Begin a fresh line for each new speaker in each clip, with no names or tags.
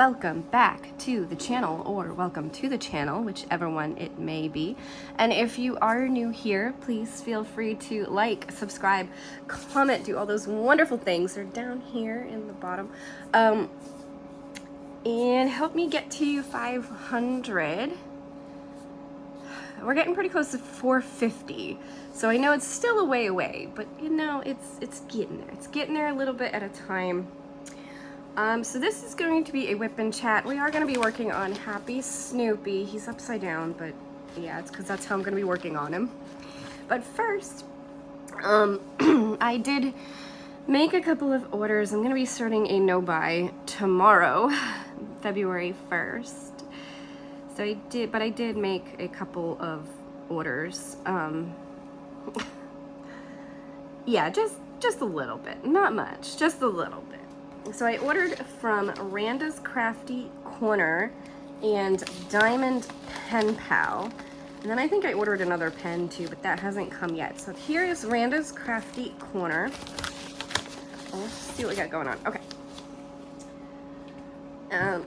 welcome back to the channel, or welcome to the channel, whichever one it may be. And if you are new here, please feel free to like, subscribe, comment, do all those wonderful things. They're down here in the bottom. And help me get to 500. We're getting pretty close to 450. So I know it's still a way away, but you know, it's getting there. It's getting there a little bit at a time. So this is going to be a WIP and Chat. We are going to be working on Happy Snoopy. He's upside down, but yeah, it's because that's how I'm going to be working on him. But first, I did make a couple of orders. I'm going to be starting a no-buy tomorrow, February 1st. So I did make a couple of orders. Yeah, just a little bit, not much, just a little bit. So I ordered from Randa's Crafty Corner and Diamond Pen Pal. And then I think I ordered another pen too, but that hasn't come yet. So here is Randa's Crafty Corner. Let's see what we got going on. Okay.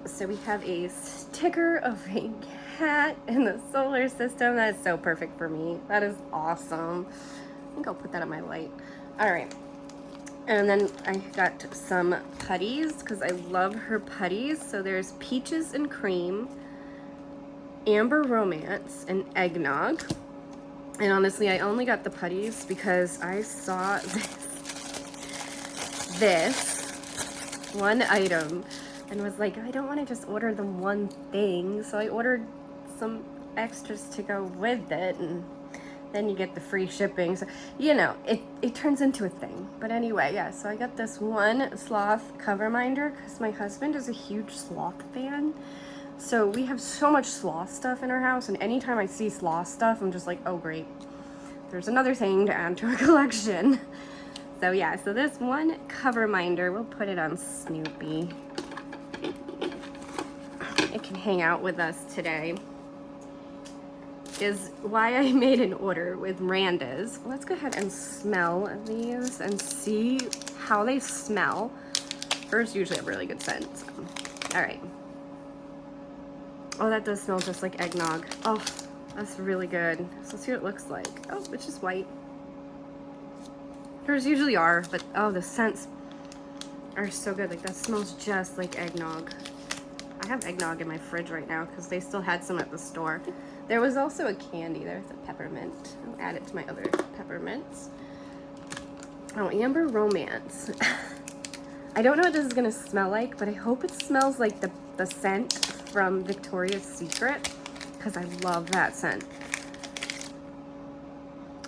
So we have a sticker of a cat in the solar system. That is so perfect for me. That is awesome. I think I'll put that on my light. All right. And then I got some putties because I love her putties. So there's Peaches and Cream, Amber Romance, and Eggnog. And honestly, I only got the putties because I saw this one item and was like, I don't want to just order the one thing. So I ordered some extras to go with it, and then you get the free shipping. So, you know, it turns into a thing. But anyway, yeah, so I got this one sloth cover minder because my husband is a huge sloth fan. So we have so much sloth stuff in our house, and anytime I see sloth stuff, I'm just like, oh great, there's another thing to add to our collection. So yeah, so this one cover minder, we'll put it on Snoopy. It can hang out with us today. Is why I made an order with Randa's. Let's go ahead and smell these and see how they smell. Hers usually have really good scent. So. All right. Oh, that does smell just like eggnog. Oh, that's really good. So let's see what it looks like. Oh, it's just white. Hers usually are, but oh, the scents are so good. Like that smells just like eggnog. I have eggnog in my fridge right now because they still had some at the store. There was also a candy. There's a peppermint. I'll add it to my other peppermints. Oh, Amber Romance. I don't know what this is going to smell like, but I hope it smells like the scent from Victoria's Secret, because I love that scent.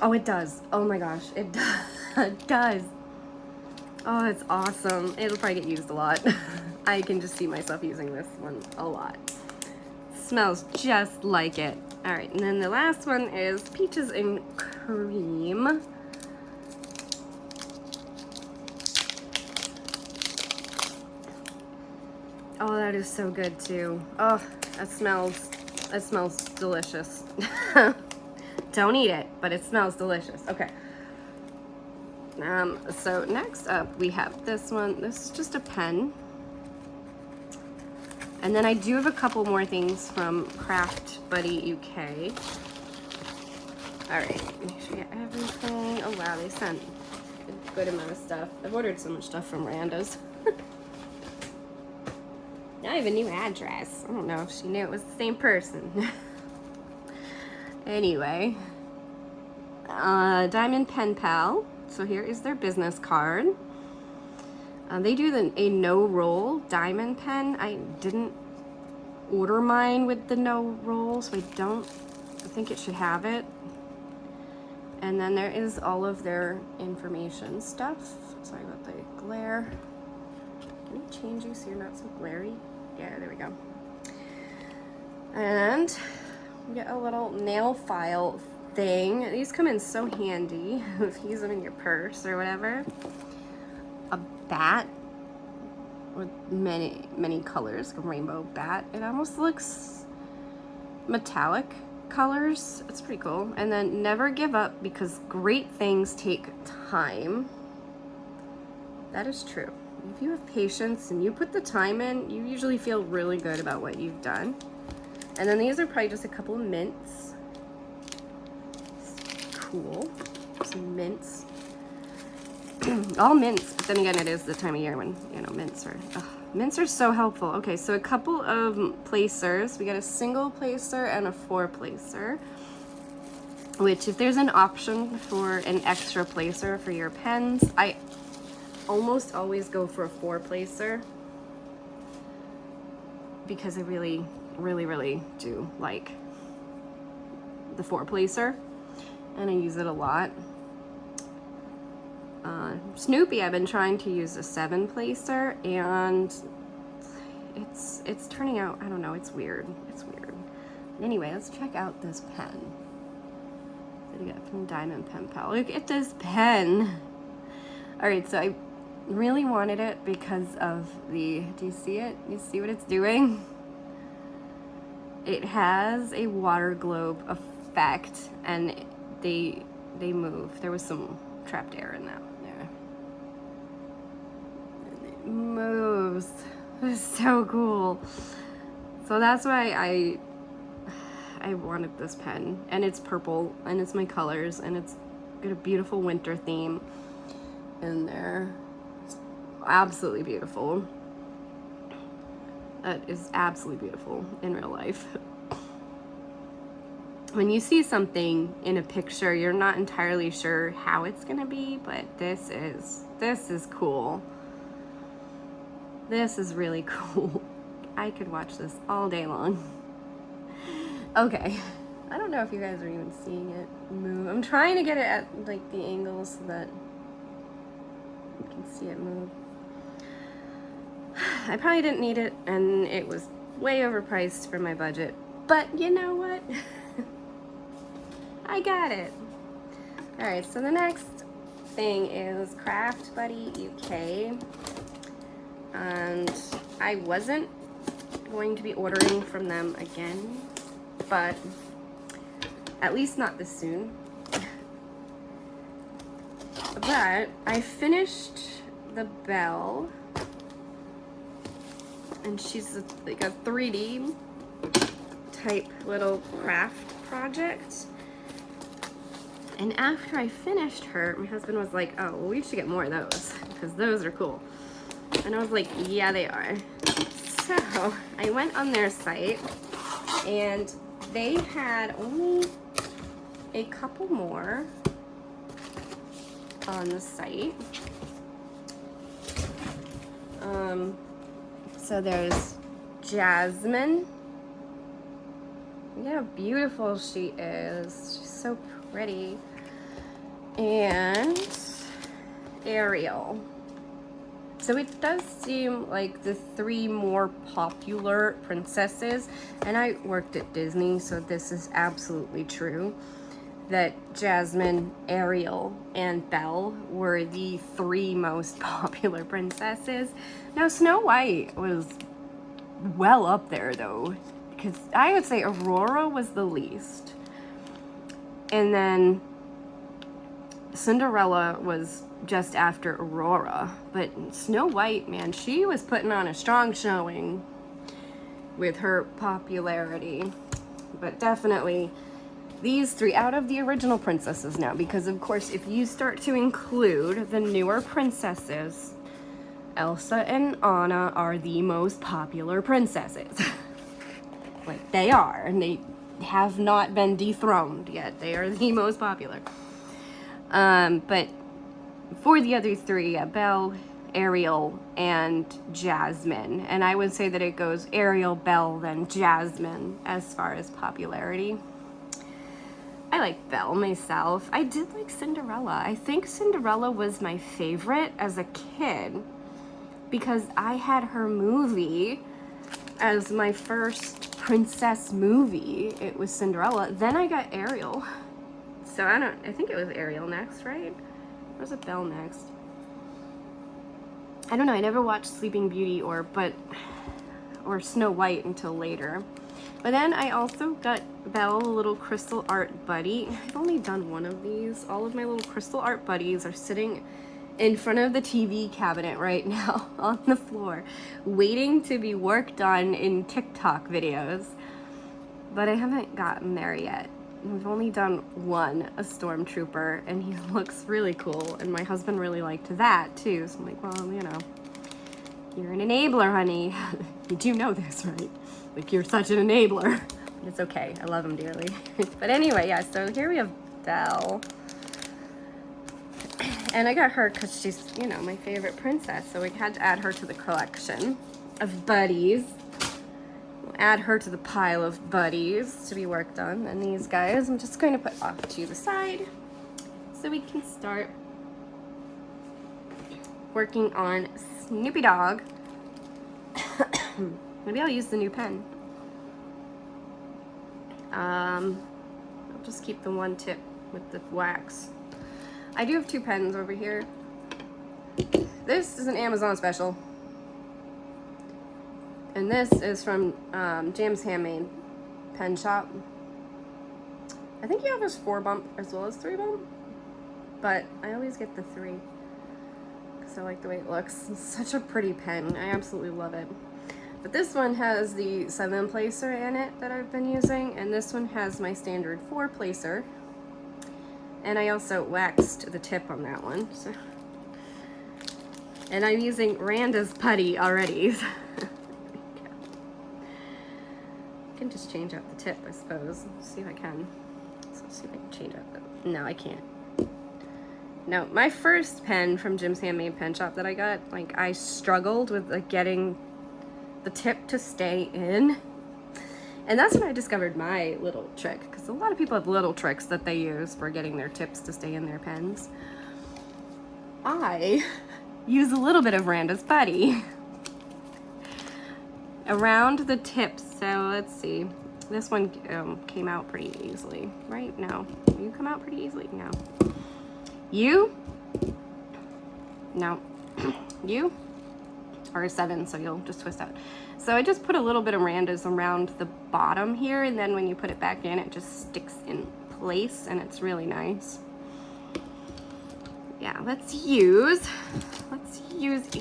Oh, it does. Oh my gosh, it does. It does. Oh, it's awesome. It'll probably get used a lot. I can just see myself using this one a lot. Smells just like it. All right, and then the last one is Peaches and Cream. Oh, that is so good too. Oh, that smells delicious. Don't eat it, but it smells delicious. Okay. So next up we have this one. This is just a pen. And then I do have a couple more things from Craft Buddy UK. All right, make sure you get everything. Oh wow, they sent a good amount of stuff. I've ordered so much stuff from Randa's. Now I have a new address. I don't know if she knew it was the same person. Anyway, Diamond Pen Pal. So here is their business card. They do a no-roll diamond pen. I didn't order mine with the no-roll, so I think it should have it. And then there is all of their information stuff. Sorry about the glare. Can you change you so you're not so glary? Yeah, there we go. And we get a little nail file thing. These come in so handy if you use them in your purse or whatever. A bat with many colors, like a rainbow bat. It almost looks metallic colors. It's pretty cool. And then never give up, because great things take time. That is true. if you have patience and you put the time in, you usually feel really good about what you've done. And then these are probably just a couple of mints. Cool. Some mints. All mints, but then again, it is the time of year when, you know, mints are so helpful. Okay, so a couple of placers. We got a single placer and a 4-placer, which if there's an option for an extra placer for your pens, I almost always go for a 4-placer because I really, really, really do like the 4-placer and I use it a lot. Snoopy, I've been trying to use a 7-placer and it's turning out, I don't know, it's weird. It's weird. Anyway, let's check out this pen that I got from Diamond Pen Pal. Look at this pen. All right, so I really wanted it because of the, do you see it? You see what it's doing? It has a water globe effect and they move. There was some trapped air in that one there. And it moves. It's so cool. So that's why I wanted this pen, and it's purple and it's my colors and it's got a beautiful winter theme in there. It's absolutely beautiful. That is absolutely beautiful in real life. When you see something in a picture, you're not entirely sure how it's gonna be, but this is cool. This is really cool. I could watch this all day long. Okay, I don't know if you guys are even seeing it move. I'm trying to get it at like the angle so that you can see it move. I probably didn't need it and it was way overpriced for my budget, but you know what? I got it. All right, so the next thing is Craft Buddy UK. And I wasn't going to be ordering from them again, but at least not this soon. But I finished the bell, and she's like a 3D type little craft project. And after I finished her, my husband was like, oh, well, we should get more of those because those are cool. And I was like, yeah, they are. So I went on their site and they had only a couple more on the site. So there's Jasmine. Look how beautiful she is. She's so pretty. And Ariel. So it does seem like the 3 more popular princesses, and I worked at Disney, so this is absolutely true, that Jasmine, Ariel, and Belle were the 3 most popular princesses. Now Snow White was well up there though, because I would say Aurora was the least. And then Cinderella was just after Aurora, but Snow White, man, she was putting on a strong showing with her popularity. But definitely these 3 out of the original princesses now, because of course if you start to include the newer princesses, Elsa and Anna are the most popular princesses. Like they are, and they have not been dethroned yet. They are the most popular. But for the other 3, Belle, Ariel, and Jasmine. And I would say that it goes Ariel, Belle, then Jasmine as far as popularity. I like Belle myself. I did like Cinderella. I think Cinderella was my favorite as a kid because I had her movie as my first princess movie. It was Cinderella. Then I got Ariel. So I think it was Ariel next, right? Or was it Belle next? I don't know. I never watched Sleeping Beauty or Snow White until later. But then I also got Belle a little crystal art buddy. I've only done one of these. All of my little crystal art buddies are sitting in front of the TV cabinet right now on the floor, waiting to be worked on in TikTok videos. But I haven't gotten there yet. We've only done one, a stormtrooper, and he looks really cool. And my husband really liked that too. So I'm like, well, you know, you're an enabler, honey. You do know this, right? Like, you're such an enabler. But it's okay. I love him dearly. But anyway, yeah, so here we have Belle. And I got her because she's, you know, my favorite princess. So we had to add her to the collection of buddies. We'll add her to the pile of buddies to be worked on. And these guys I'm just going to put off to the side so we can start working on Snoopy Dog. Maybe I'll use the new pen. I'll just keep the one tip with the wax. I do have two pens over here. This is an Amazon special. And this is from Jam's Handmade Pen Shop. I think he offers 4 bump as well as 3 bump. But I always get the 3 because I like the way it looks. It's such a pretty pen. I absolutely love it. But this one has the 7 placer in it that I've been using. And this one has my standard 4 placer. And I also waxed the tip on that one. So. And I'm using Randa's putty already. I can just change out the tip, I suppose. Let's see if I can. So let's see if I can change out the... No, I can't. No, my first pen from Jim's Handmade Pen Shop that I got, like, I struggled with like getting the tip to stay in. And that's when I discovered my little trick, because a lot of people have little tricks that they use for getting their tips to stay in their pens. I use a little bit of Randa's putty around the tips. So let's see. This one came out pretty easily, right? No. You come out pretty easily? No. You? No. You? Or a 7, so you'll just twist out. So I just put a little bit of Randa's around the bottom here, and then when you put it back in, it just sticks in place, and it's really nice. Yeah, let's use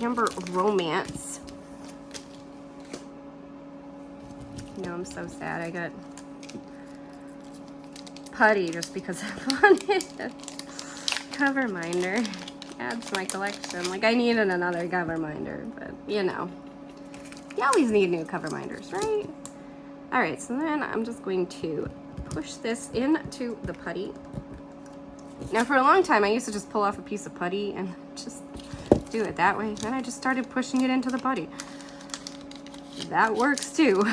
Amber Romance. You know, I'm so sad I got putty just because I wanted a cover minder. Add to my collection. Like, I needed another cover minder, but you know, you always need new cover minders, right? All right, so then I'm just going to push this into the putty. Now, for a long time, I used to just pull off a piece of putty and just do it that way. Then I just started pushing it into the putty. That works too.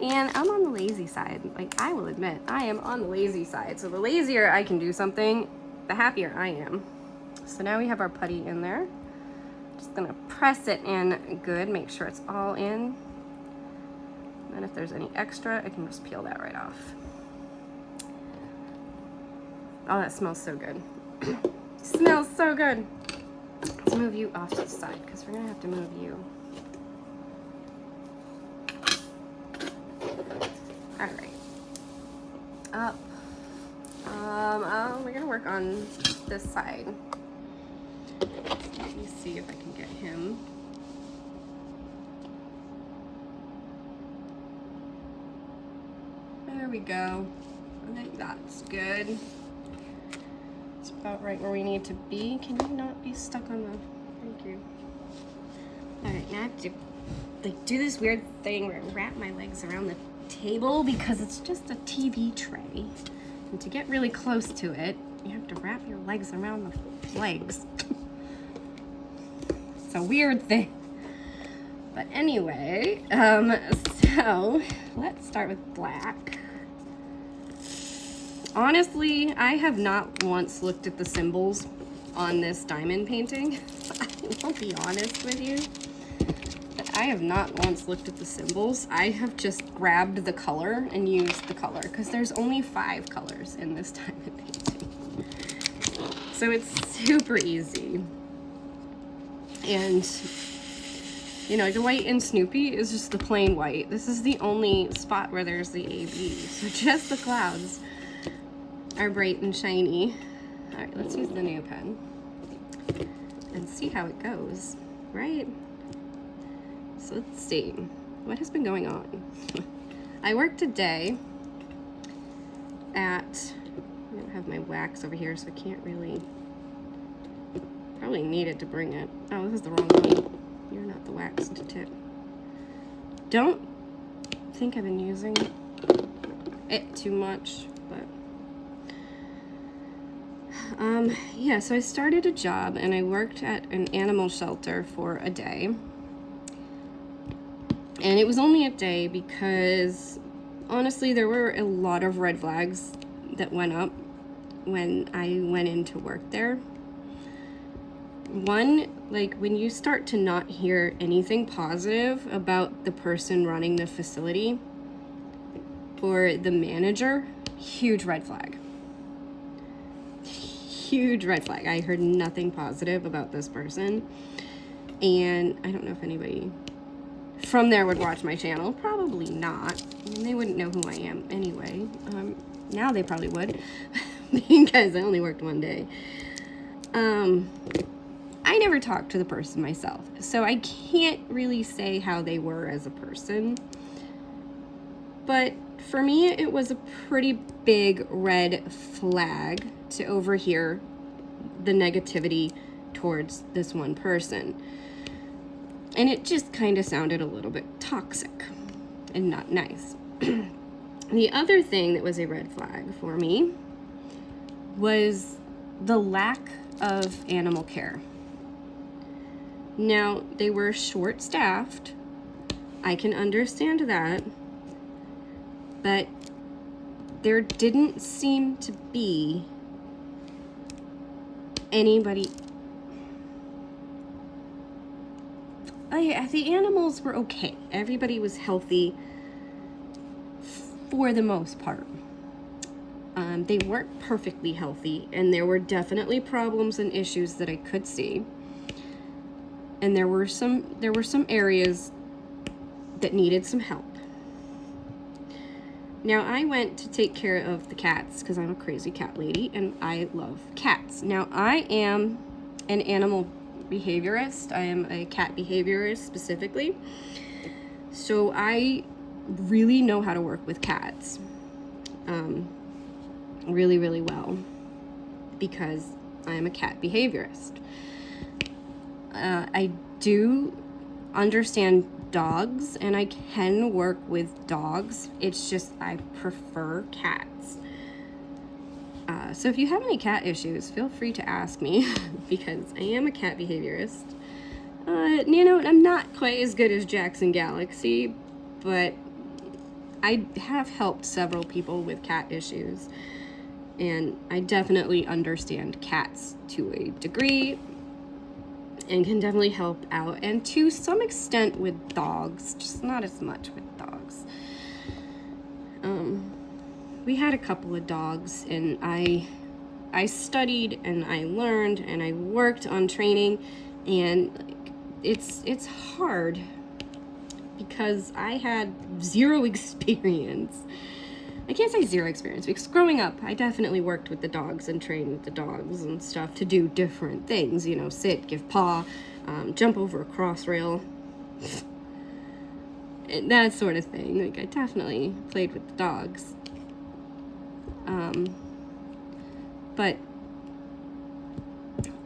And I'm on the lazy side. Like, I will admit, I am on the lazy side. So the lazier I can do something, the happier I am. So now we have our putty in there. Just gonna press it in good, make sure it's all in. And if there's any extra, I can just peel that right off. Oh, that smells so good. Smells so good. Let's move you off to the side because we're gonna have to move you. All right. Up. We're gonna work on this side. Let me see if I can get him. There we go. I think that's good. It's about right where we need to be. Can you not be stuck on the... Thank you. All right, now I have to like do this weird thing where I wrap my legs around the table because it's just a TV tray. And to get really close to it, you have to wrap your legs around the legs. It's a weird thing. But anyway, so let's start with black. Honestly, I have not once looked at the symbols on this diamond painting. I'll be honest with you. But I have not once looked at the symbols. I have just grabbed the color and used the color because there's only 5 colors in this diamond painting. So it's super easy. And, you know, the white in Snoopy is just the plain white. This is the only spot where there's the AB. So just the clouds are bright and shiny. All right, let's use the new pen. and see how it goes, right? So let's see what has been going on. I worked today at, I don't have my wax over here, so I can't really, probably needed to bring it. Oh, this is the wrong one. You're not the wax tip. Don't think I've been using it too much, but yeah, so I started a job and I worked at an animal shelter for a day. And it was only a day because honestly there were a lot of red flags that went up when I went into work there. One, like when you start to not hear anything positive about the person running the facility or the manager, huge red flag. Huge red flag. I heard nothing positive about this person. And I don't know if anybody from there would watch my channel. Probably not. I mean, they wouldn't know who I am anyway. Now they probably would because I only worked one day. I never talked to the person myself, so I can't really say how they were as a person. But for me, it was a pretty big red flag to overhear the negativity towards this one person. And it just kind of sounded a little bit toxic and not nice. The other thing that was a red flag for me was the lack of animal care. Now, they were short-staffed. I can understand that. But there didn't seem to be anybody. The animals were okay. Everybody was healthy for the most part. They weren't perfectly healthy, and there were definitely problems and issues that I could see. And there were some areas that needed some help. Now, I went to take care of the cats because I'm a crazy cat lady and I love cats. Now, I am an animal behaviorist. I am a cat behaviorist specifically. So I really know how to work with cats really, really well because I am a cat behaviorist. I do understand dogs and I can work with dogs. It's just I prefer cats. So if you have any cat issues, feel free to ask me because I am a cat behaviorist. You know, I'm not quite as good as Jackson Galaxy, but I have helped several people with cat issues. And I definitely understand cats to a degree and can definitely help out. And to some extent with dogs, just not as much with dogs. We had a couple of dogs and I studied and I learned and I worked on training, and it's hard because I had zero experience. I can't say zero experience because growing up, I definitely worked with the dogs and trained the dogs and stuff to do different things, you know, sit, give paw, jump over a cross rail, and that sort of thing. Like, I definitely played with the dogs. But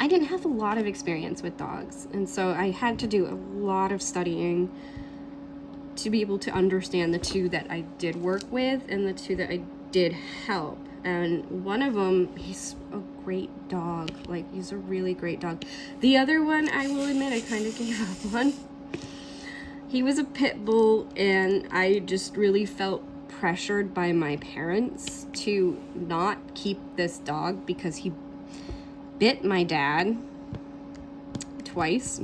I didn't have a lot of experience with dogs, and so I had to do a lot of studying to be able to understand the two that I did work with and the two that I did help. And one of them, he's a great dog. Like, he's a really great dog. The other one, I will admit, I kind of gave up on. He was a pit bull, and I just really felt pressured by my parents to not keep this dog because he bit my dad twice.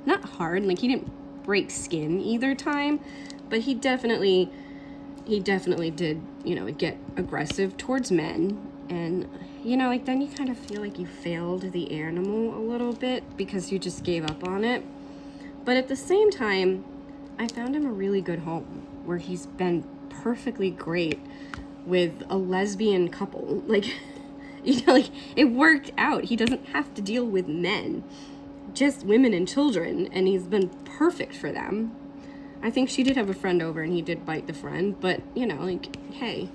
Not hard, like he didn't break skin either time, but he definitely did, you know, get aggressive towards men. And, you know, like then you kind of feel like you failed the animal a little bit because you just gave up on it. But at the same time, I found him a really good home where he's been perfectly great with a lesbian couple. Like, You know, like, it worked out. He doesn't have to deal with men, just women and children, and he's been perfect for them. I think she did have a friend over and he did bite the friend, but, you know, like, hey,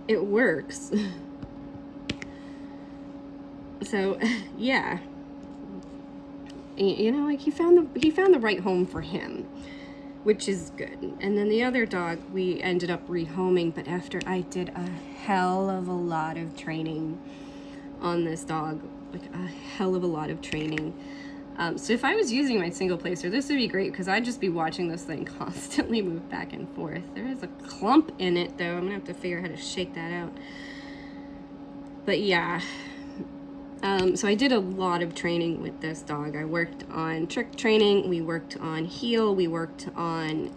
it works. So, yeah. You know, like, he found the right home for him, which is good. And then the other dog, we ended up rehoming, but after I did a hell of a lot of training on this dog, like a hell of a lot of training. So if I was using my single placer, this would be great because I'd just be watching this thing constantly move back and forth. There is a clump in it, though. I'm gonna have to figure out how to shake that out. But yeah, so I did a lot of training with this dog. I worked on trick training, we worked on heel, we worked on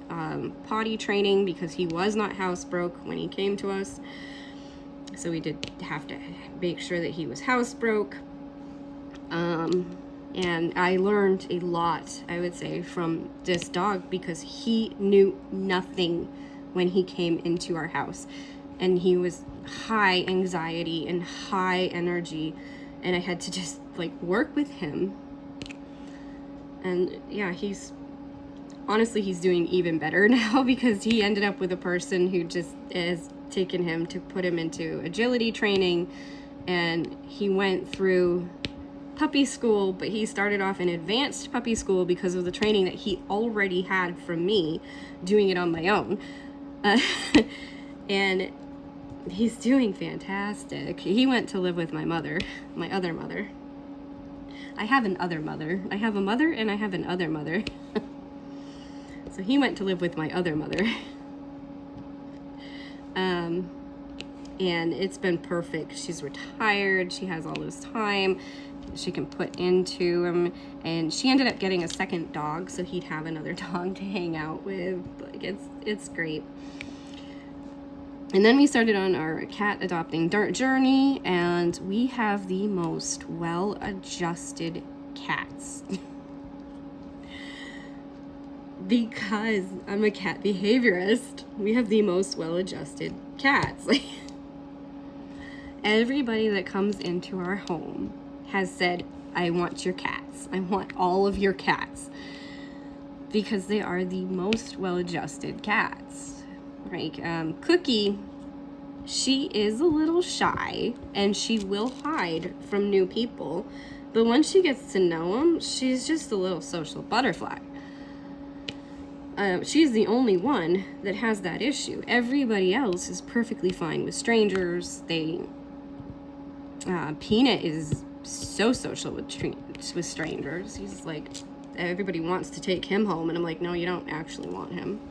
potty training because he was not housebroke when he came to us. So we did have to make sure that he was housebroke. And I learned a lot, I would say, from this dog because he knew nothing when he came into our house. And he was high anxiety and high energy. And I had to just, like, work with him. And, yeah, he's doing even better now because he ended up with a person who just has taken him to put him into agility training. And he went through puppy school, but he started off in advanced puppy school because of the training that he already had from me doing it on my own. And he's doing fantastic. He went to live with my mother, my other mother. I have an other mother. I have a mother and I have an other mother. So he went to live with my other mother. And it's been perfect. She's retired. She has all this time she can put into him, and she ended up getting a second dog so he'd have another dog to hang out with. Like, it's great. And then we started on our cat adopting journey, and we have the most well-adjusted cats. Because I'm a cat behaviorist, we have the most well-adjusted cats. Everybody that comes into our home has said, I want your cats. I want all of your cats. Because they are the most well-adjusted cats. Like, Cookie, she is a little shy, and she will hide from new people. But once she gets to know them, she's just a little social butterfly. She's the only one that has that issue. Everybody else is perfectly fine with strangers. Peanut is so social with strangers. He's like, everybody wants to take him home, and I'm like, no, you don't actually want him.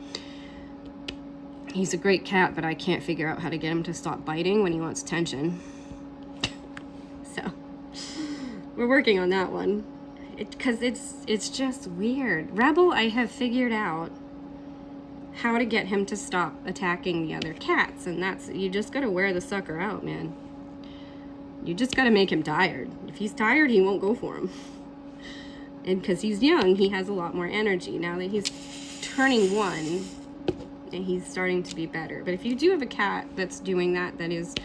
He's a great cat, but I can't figure out how to get him to stop biting when he wants attention. So we're working on that one, because it's just weird. Rebel, I have figured out how to get him to stop attacking the other cats, and that's, you just gotta wear the sucker out, man. You just gotta make him tired. If he's tired, he won't go for him. And because he's young, he has a lot more energy. Now that he's turning 1, and he's starting to be better. But if you do have a cat that's doing that is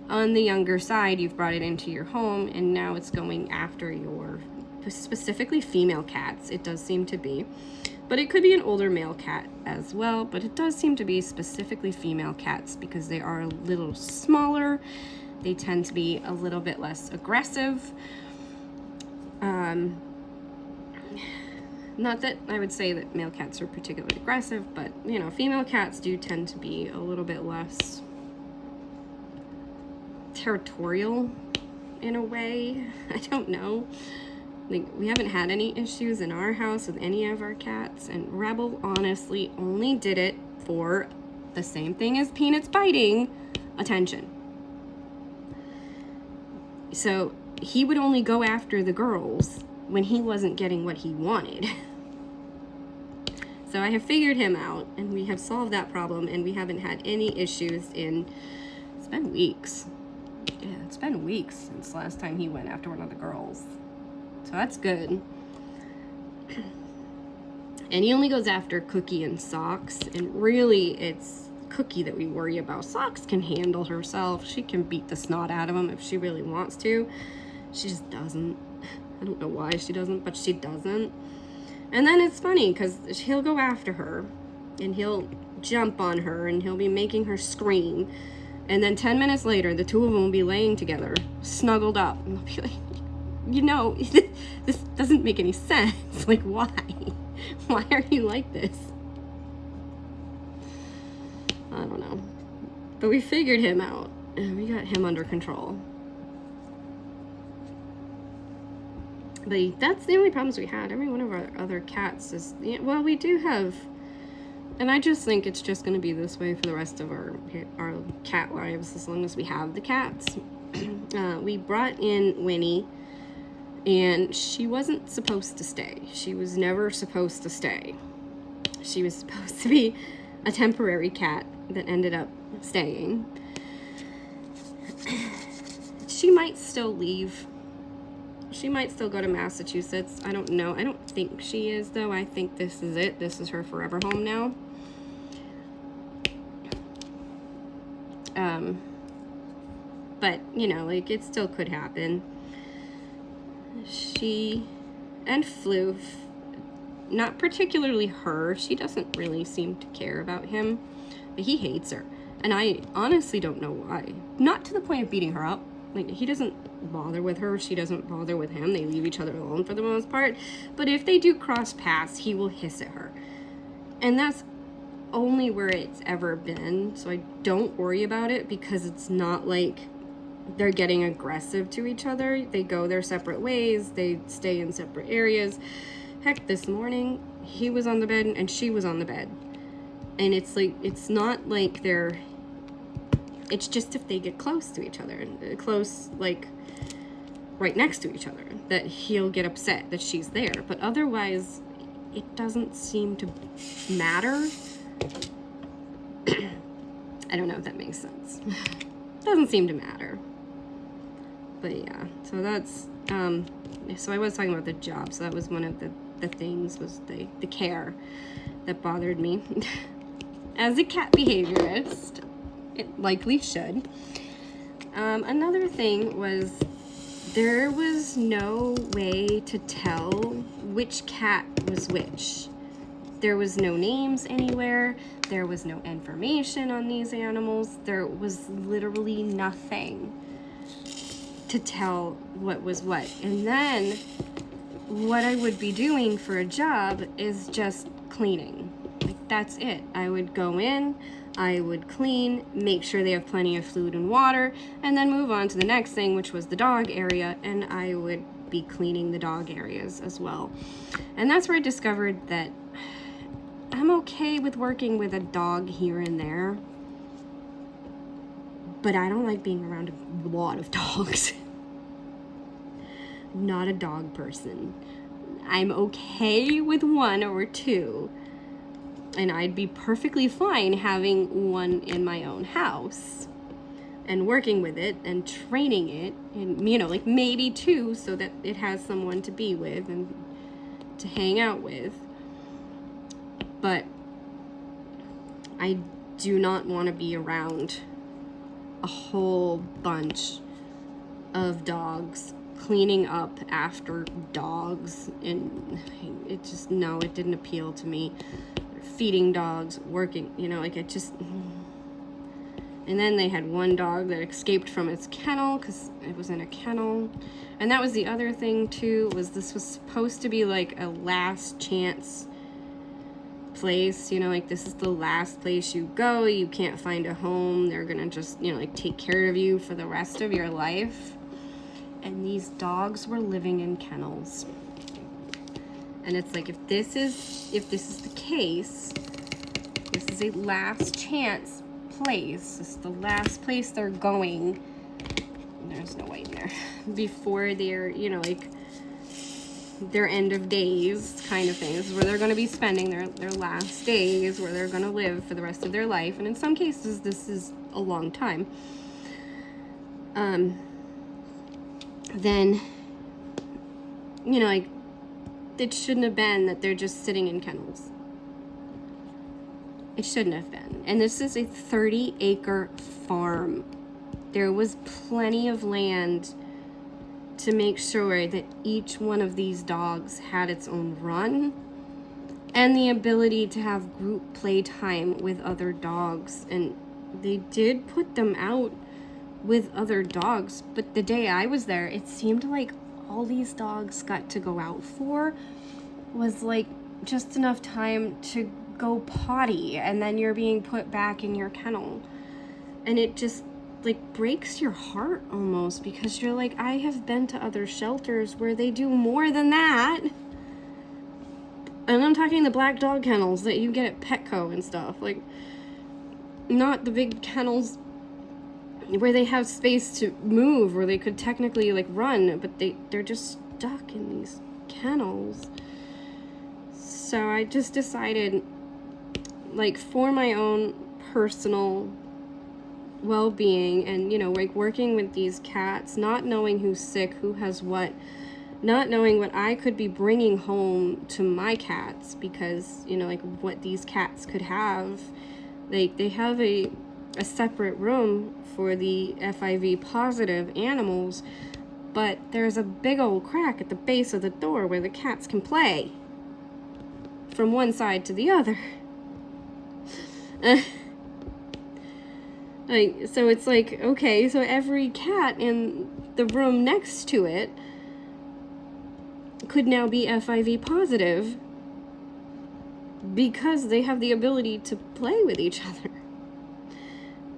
on the younger side, you've brought it into your home, and now it's going after your, specifically female cats, it does seem to be. But it could be an older male cat as well, but it does seem to be specifically female cats because they are a little smaller. They tend to be a little bit less aggressive. Not that I would say that male cats are particularly aggressive, but, you know, female cats do tend to be a little bit less territorial in a way. I don't know. Like, we haven't had any issues in our house with any of our cats, and Rebel honestly only did it for the same thing as Peanut's biting, attention. So he would only go after the girls when he wasn't getting what he wanted. So I have figured him out, and we have solved that problem, and we haven't had any issues in, it's been weeks. Yeah, it's been weeks since last time he went after one of the girls. So that's good. And he only goes after Cookie and Socks, and really it's Cookie that we worry about. Socks can handle herself. She can beat the snot out of him if she really wants to. She just doesn't. I don't know why she doesn't, but she doesn't. And then it's funny because he'll go after her and he'll jump on her and he'll be making her scream. And then 10 minutes later, the two of them will be laying together, snuggled up. And they'll be like, you know, this doesn't make any sense. Like, why? Why are you like this? I don't know. But we figured him out. And we got him under control. But that's the only problems we had. Every one of our other cats is... Well, we do have... And I just think it's just going to be this way for the rest of our cat lives, as long as we have the cats. We brought in Winnie, and she wasn't supposed to stay. She was never supposed to stay. She was supposed to be a temporary cat that ended up staying. She might still leave. She might still go to Massachusetts. I don't know. I don't think she is, though. I think this is it. This is her forever home now. But, you know, like, it still could happen. She and Floof, not particularly her, she doesn't really seem to care about him, but he hates her. And I honestly don't know why. Not to the point of beating her up. Like, he doesn't bother with her, she doesn't bother with him. They leave each other alone for the most part. But if they do cross paths, he will hiss at her. And that's only where it's ever been. So I don't worry about it, because it's not like they're getting aggressive to each other. They go their separate ways. They stay in separate areas. Heck, this morning, he was on the bed and she was on the bed. And it's like, it's not like they're... It's just if they get close to each other, close, like, right next to each other, that he'll get upset that she's there. But otherwise, it doesn't seem to matter. I don't know if that makes sense. Doesn't seem to matter. But yeah, so that's, so I was talking about the job. So that was one of the things, was the care that bothered me. As a cat behaviorist, it likely should. Another thing was, there was no way to tell which cat was which. There was no names anywhere. There was no information on these animals. There was literally nothing to tell what was what. And then what I would be doing for a job is just cleaning. Like, that's it. I would go in, I would clean, make sure they have plenty of food and water, and then move on to the next thing, which was the dog area, and I would be cleaning the dog areas as well. And that's where I discovered that I'm okay with working with a dog here and there, but I don't like being around a lot of dogs. Not a dog person. I'm okay with one or two, and I'd be perfectly fine having one in my own house and working with it and training it, and, you know, like maybe two, so that it has someone to be with and to hang out with. But I do not want to be around a whole bunch of dogs, cleaning up after dogs, and it just, no, it didn't appeal to me. Feeding dogs, working, you know, like, it just... And then they had one dog that escaped from its kennel because it was in a kennel. And that was the other thing too, was this was supposed to be like a last chance place, you know, like, this is the last place you go, you can't find a home, they're gonna just, you know, like, take care of you for the rest of your life. And these dogs were living in kennels. And it's like, if this is the case, this is a last chance place, this is the last place they're going, there's no white in there, before they're, you know, like, their end of days kind of thing. This is where they're going to be spending their last days, where they're going to live for the rest of their life. And in some cases, this is a long time. Then, you know, like, it shouldn't have been that they're just sitting in kennels. It shouldn't have been. And this is a 30-acre farm. There was plenty of land to make sure that each one of these dogs had its own run and the ability to have group playtime with other dogs. And they did put them out with other dogs, but the day I was there, it seemed like all these dogs got to go out for was like just enough time to go potty, and then you're being put back in your kennel. And it just like breaks your heart almost, because you're like, I have been to other shelters where they do more than that. And I'm talking the black dog kennels that you get at Petco and stuff, like not the big kennels where they have space to move, where they could technically like run, but they're just stuck in these kennels. So I just decided, like, for my own personal well-being and, you know, like working with these cats, not knowing who's sick, who has what, not knowing what I could be bringing home to my cats, because, you know, like what these cats could have, like they have a separate room for the FIV positive animals, but there's a big old crack at the base of the door where the cats can play from one side to the other. Like, so it's like, okay, so every cat in the room next to it could now be FIV positive because they have the ability to play with each other.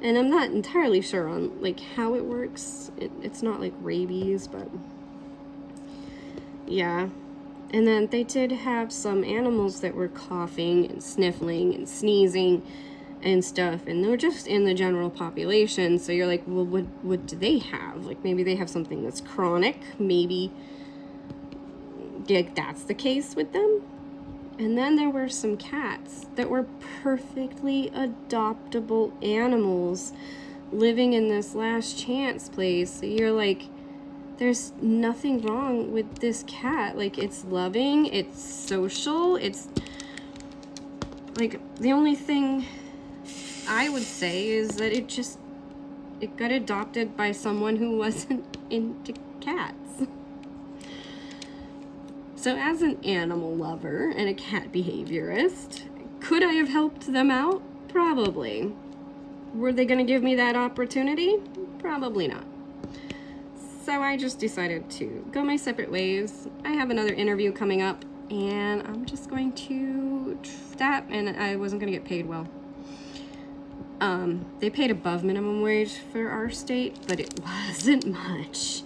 And I'm not entirely sure on like how it works. It's not like rabies, but yeah. And then they did have some animals that were coughing and sniffling and sneezing and stuff, and they're just in the general population. So you're like, well, what do they have? Like, maybe they have something that's chronic. Maybe like that's the case with them. And then there were some cats that were perfectly adoptable animals living in this last chance place. So you're like, there's nothing wrong with this cat. Like, it's loving, it's social, it's like, the only thing I would say is that it got adopted by someone who wasn't into cats. So as an animal lover and a cat behaviorist, could I have helped them out? Probably. Were they going to give me that opportunity? Probably not. So I just decided to go my separate ways. I have another interview coming up, and I'm just going to that, and I wasn't going to get paid well. They paid above minimum wage for our state, but it wasn't much.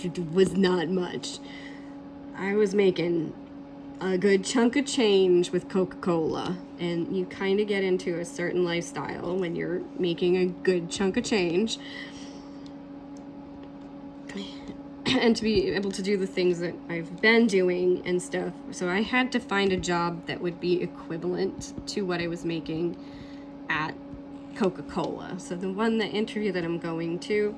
It was not much. I was making a good chunk of change with Coca-Cola, and you kind of get into a certain lifestyle when you're making a good chunk of change. And to be able to do the things that I've been doing and stuff. So I had to find a job that would be equivalent to what I was making at Coca-Cola. So the interview that I'm going to,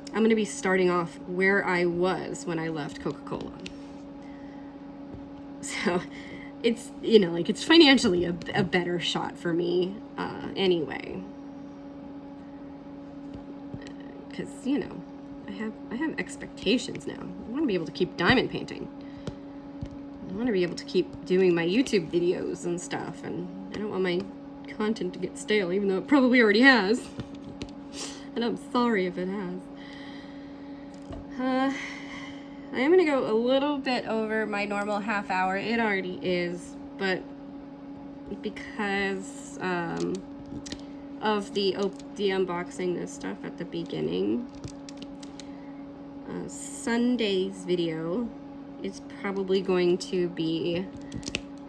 I'm going to be starting off where I was when I left Coca-Cola. So it's, you know, like it's financially a better shot for me anyway. Because, you know, I have expectations now. I want to be able to keep diamond painting. I want to be able to keep doing my YouTube videos and stuff, and I don't want my content to get stale, even though it probably already has. And I'm sorry if it has. I am going to go a little bit over my normal half hour. It already is, but because of the unboxing this stuff at the beginning, Sunday's video is probably going to be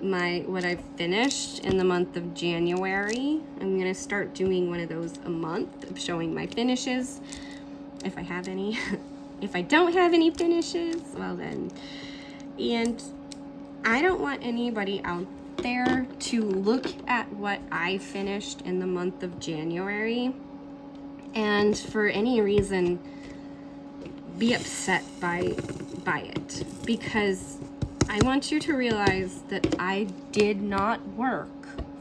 what I've finished in the month of January. I'm going to start doing one of those a month of showing my finishes, if I have any. If I don't have any finishes, well then. And I don't want anybody out there to look at what I finished in the month of January and for any reason be upset by it, because I want you to realize that I did not work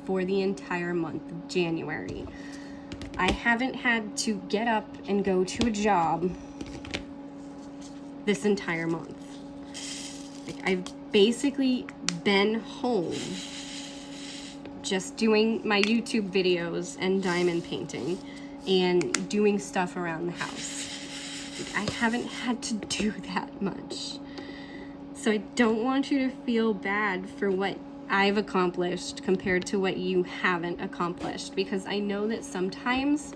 for the entire month of January. I haven't had to get up and go to a job this entire month. Like, I've basically been home just doing my YouTube videos and diamond painting and doing stuff around the house. Like, I haven't had to do that much. So I don't want you to feel bad for what I've accomplished compared to what you haven't accomplished, because I know that sometimes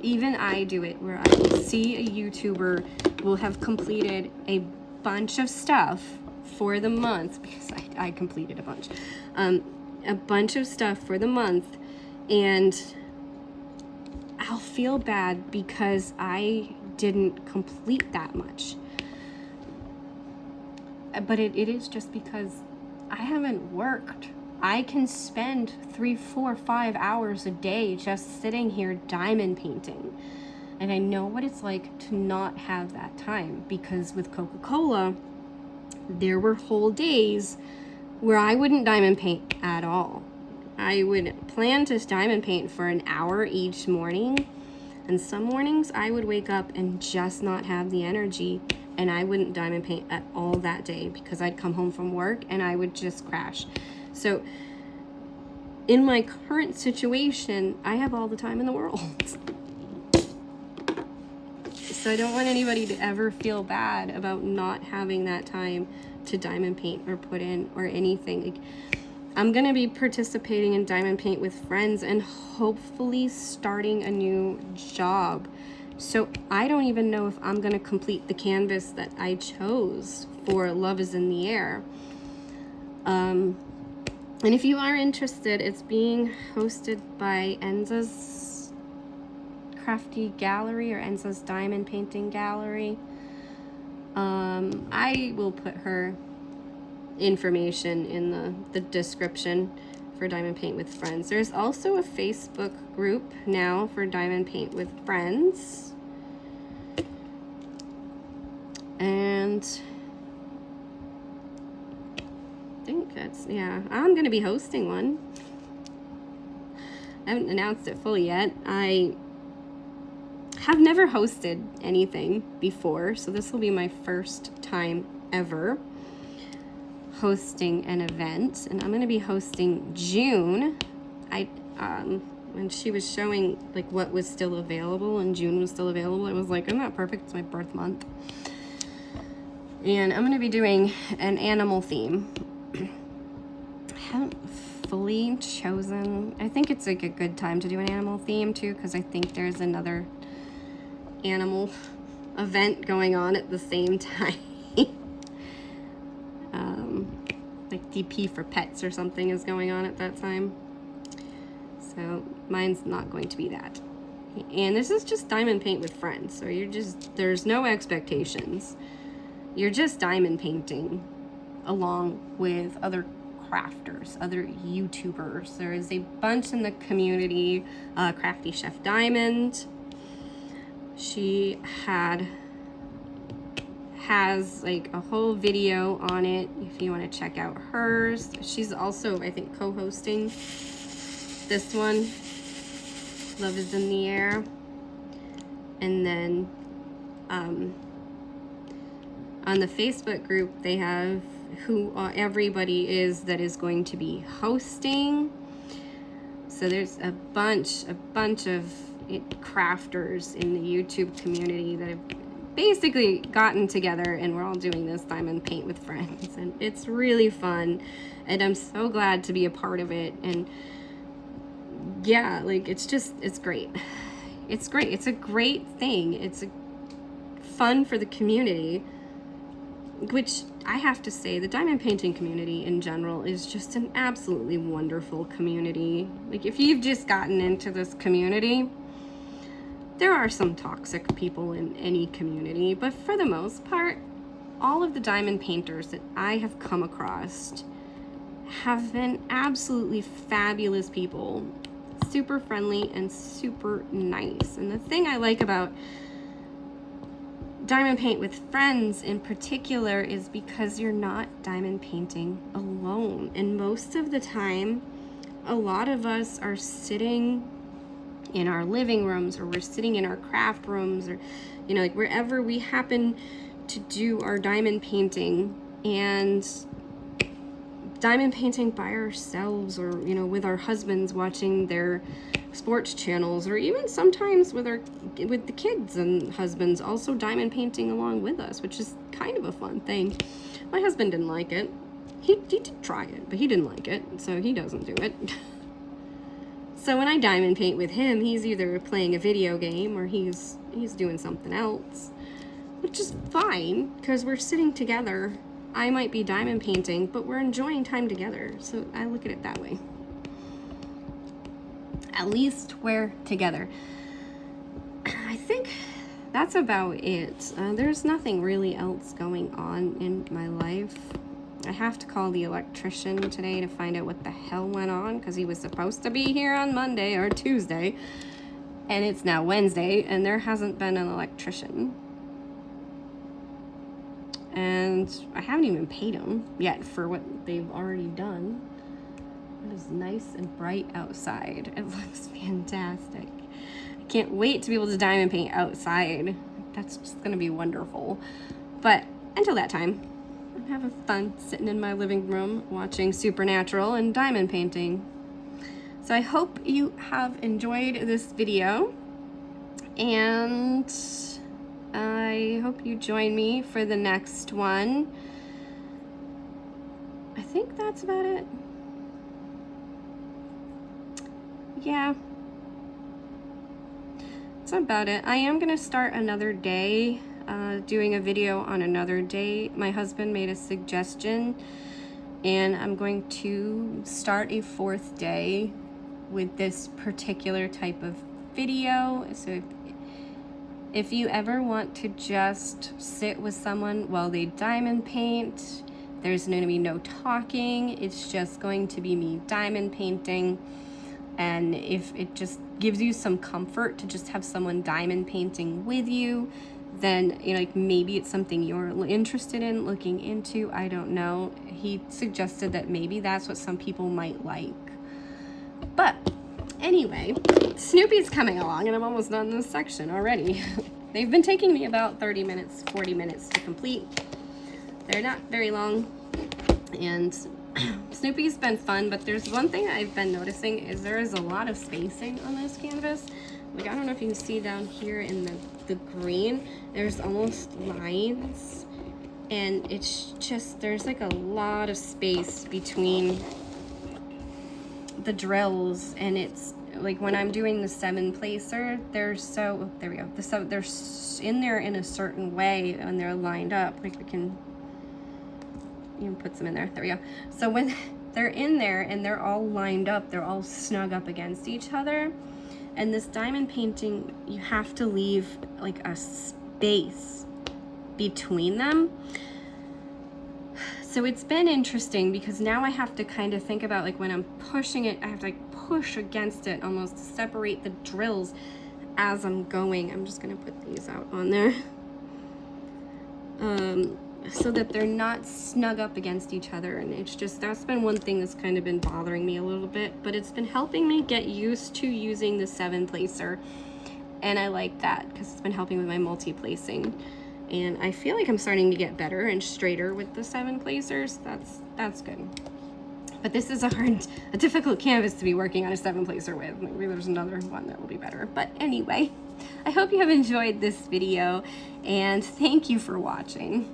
even I do it where I will see a YouTuber will have completed a bunch of stuff for the month, because I completed a bunch of stuff for the month, and I'll feel bad because I didn't complete that much. But it is just because I haven't worked. I can spend 3, 4, 5 hours a day just sitting here diamond painting. And I know what it's like to not have that time, because with Coca-Cola, there were whole days where I wouldn't diamond paint at all. I would plan to diamond paint for an hour each morning, and some mornings I would wake up and just not have the energy, and I wouldn't diamond paint at all that day because I'd come home from work and I would just crash. So in my current situation, I have all the time in the world. So I don't want anybody to ever feel bad about not having that time to diamond paint or put in or anything. Like, I'm gonna be participating in diamond paint with friends and hopefully starting a new job. So I don't even know if I'm gonna complete the canvas that I chose for Love is in the Air. And if you are interested, it's being hosted by Enza's Crafty Gallery or Enza's Diamond Painting Gallery. I will put her information in the description for Diamond Paint with Friends. There's also a Facebook group now for Diamond Paint with Friends. And I think that's, yeah, I'm going to be hosting one. I haven't announced it fully yet. I have never hosted anything before, so this will be my first time ever hosting an event, and I'm going to be hosting June. When she was showing like what was still available and June was still available, I was like, isn't that perfect? It's my birth month. And I'm going to be doing an animal theme. I haven't fully chosen. I think it's like a good time to do an animal theme too, because I think there's another animal event going on at the same time. Like DP for Pets or something is going on at that time. So mine's not going to be that. And this is just diamond paint with friends. So there's no expectations. You're just diamond painting along with other crafters, other YouTubers. There is a bunch in the community. Crafty Chef Diamond. She has like a whole video on it if you want to check out hers. She's also, I think, co-hosting this one, Love is in the Air. And then on the Facebook group, they have who everybody is that is going to be hosting. So there's a bunch of crafters in the YouTube community that have basically gotten together, and we're all doing this diamond paint with friends, and it's really fun, and I'm so glad to be a part of it. And yeah, like it's great. It's great. It's a great thing. It's fun for the community, which I have to say, the diamond painting community in general is just an absolutely wonderful community. Like, if you've just gotten into this community, there are some toxic people in any community, but for the most part, all of the diamond painters that I have come across have been absolutely fabulous people, super friendly and super nice. And the thing I like about Diamond Paint with Friends in particular is because you're not diamond painting alone. And most of the time, a lot of us are sitting in our living rooms, or we're sitting in our craft rooms, or, you know, like wherever we happen to do our diamond painting, and diamond painting by ourselves, or, you know, with our husbands watching their sports channels, or even sometimes with the kids and husbands also diamond painting along with us, which is kind of a fun thing. My husband didn't like it. He did try it, but he didn't like it, so he doesn't do it. So when I diamond paint with him, he's either playing a video game or he's doing something else, which is fine because we're sitting together. I might be diamond painting, but we're enjoying time together. So I look at it that way. At least we're together. I think that's about it. There's nothing really else going on in my life. I have to call the electrician today to find out what the hell went on, because he was supposed to be here on Monday or Tuesday, and it's now Wednesday, and there hasn't been an electrician. And I haven't even paid him yet for what they've already done. It is nice and bright outside. It looks fantastic. I can't wait to be able to diamond paint outside. That's just gonna be wonderful. But until that time, I'm having fun sitting in my living room watching Supernatural and diamond painting. So I hope you have enjoyed this video, and I hope you join me for the next one. I think that's about it. Yeah, that's about it. I am gonna start another day, doing a video on another day. My husband made a suggestion, and I'm going to start a 4th day with this particular type of video. So if you ever want to just sit with someone while they diamond paint, there's going to be no talking. It's just going to be me diamond painting. And if it just gives you some comfort to just have someone diamond painting with you, then, you know, like maybe it's something you're interested in looking into. I don't know. He suggested that maybe that's what some people might like. But anyway, Snoopy's coming along, and I'm almost done this section already. They've been taking me about 30 minutes, 40 minutes to complete. They're not very long, and Snoopy's been fun, but there's one thing I've been noticing is there is a lot of spacing on this canvas. Like, I don't know if you can see down here in the green, there's almost lines, and it's just, there's like a lot of space between the drills, and it's like when I'm doing the 7-placer, they're so, oh, there we go, they're in there in a certain way, and they're lined up. Like, we can even put some in there. There we go. So when they're in there and they're all lined up, they're all snug up against each other. And this diamond painting, you have to leave like a space between them. So it's been interesting because now I have to kind of think about, like, when I'm pushing it, I have to like push against it almost to separate the drills as I'm going. I'm just gonna put these out on there. So that they're not snug up against each other, and it's just, that's been one thing that's kind of been bothering me a little bit, but it's been helping me get used to using the 7-placer, and I like that because it's been helping with my multi-placing, and I feel like I'm starting to get better and straighter with the 7-placers. That's good. But this is a difficult canvas to be working on a 7-placer with. Maybe there's another one that will be better. But anyway, I hope you have enjoyed this video, and thank you for watching.